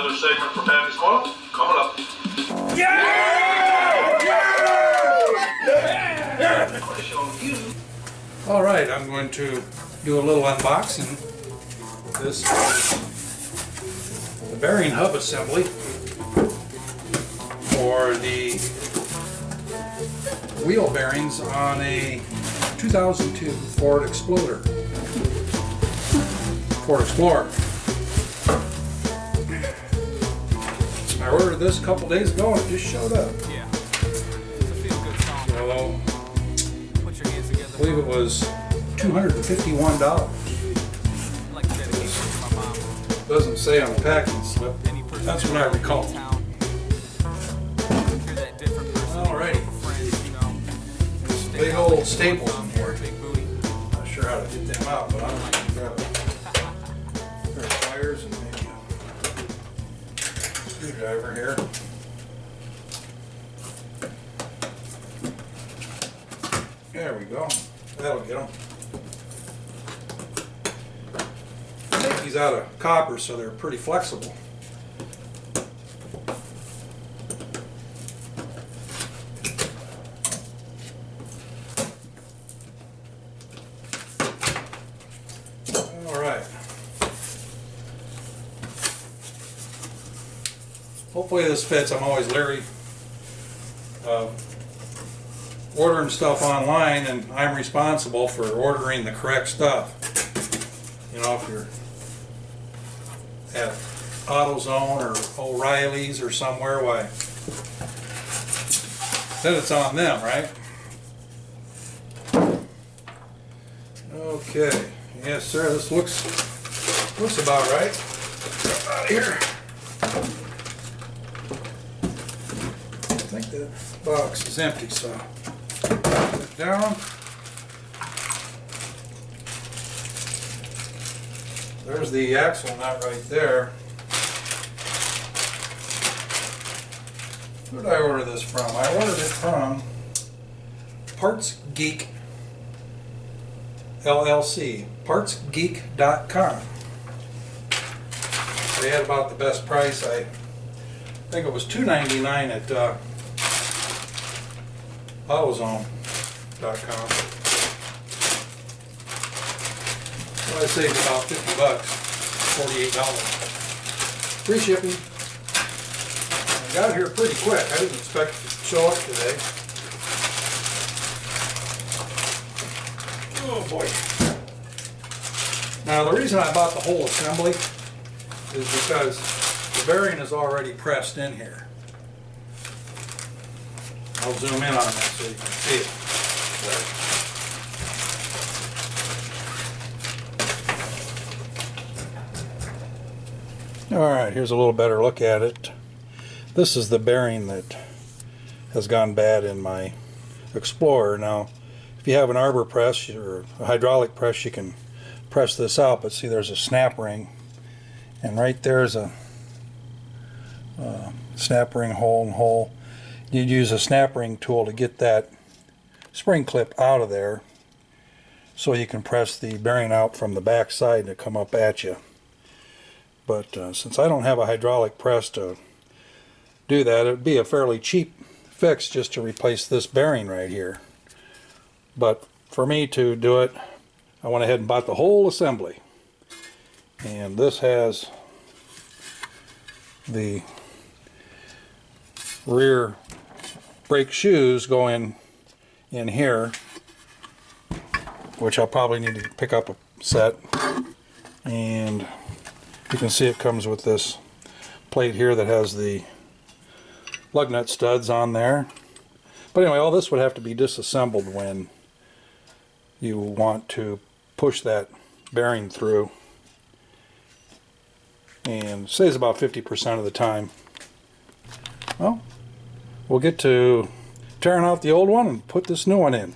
Another segment from Happy's Corner coming up. All right, I'm going to do a little unboxing. This is the bearing hub assembly for the wheel bearings on a 2002 Ford Explorer. I ordered this a couple days ago and it just showed up. Yeah. It's a feel-good song. So, Put your hands together. I believe it was $251. Like the dedication to my mom. Doesn't say on the packing slip. Any person That's what I recall. town. You're that different person. Alrighty. Friends, you know. Big old staples in here. Big booty. Not sure how to get them out, but I'm going to grab a pair of pliers and maybe a screwdriver here. There we go. That'll get them. I make these out of copper, so they're pretty flexible. Hopefully this fits. I'm always leery of ordering stuff online, and I'm responsible for ordering the correct stuff. You know, if you're at AutoZone or O'Reilly's or somewhere, why, then it's on them, right? Okay, yes sir, this looks about right. Get out of here. I think the box is empty, so put it down. There's the axle nut right there. Who did I order this from? I ordered it from Parts Geek LLC, partsgeek.com. They had about the best price. I think it was $2.99 at AutoZone.com. So I saved about $50, $48. Free shipping. I got here pretty quick. I didn't expect it to show up today. Oh boy. Now the reason I bought the whole assembly is because the bearing is already pressed in here. I'll zoom in on that so you can see it. Alright, here's a little better look at it. This is the bearing that has gone bad in my Explorer. Now, if you have an arbor press or a hydraulic press, you can press this out, but see there's a snap ring, and right there's a snap ring hole and hole. You'd use a snap ring tool to get that spring clip out of there so you can press the bearing out from the back side to come up at you. But since I don't have a hydraulic press to do that, it would be a fairly cheap fix just to replace this bearing right here. But for me to do it, I went ahead and bought the whole assembly. And this has the rear brake shoes going in here, which I'll probably need to pick up a set. And you can see it comes with this plate here that has the lug nut studs on there. But anyway, all this would have to be disassembled when you want to push that bearing through, and it saves about 50% of the time. Well, we'll get to tearing out the old one and put this new one in.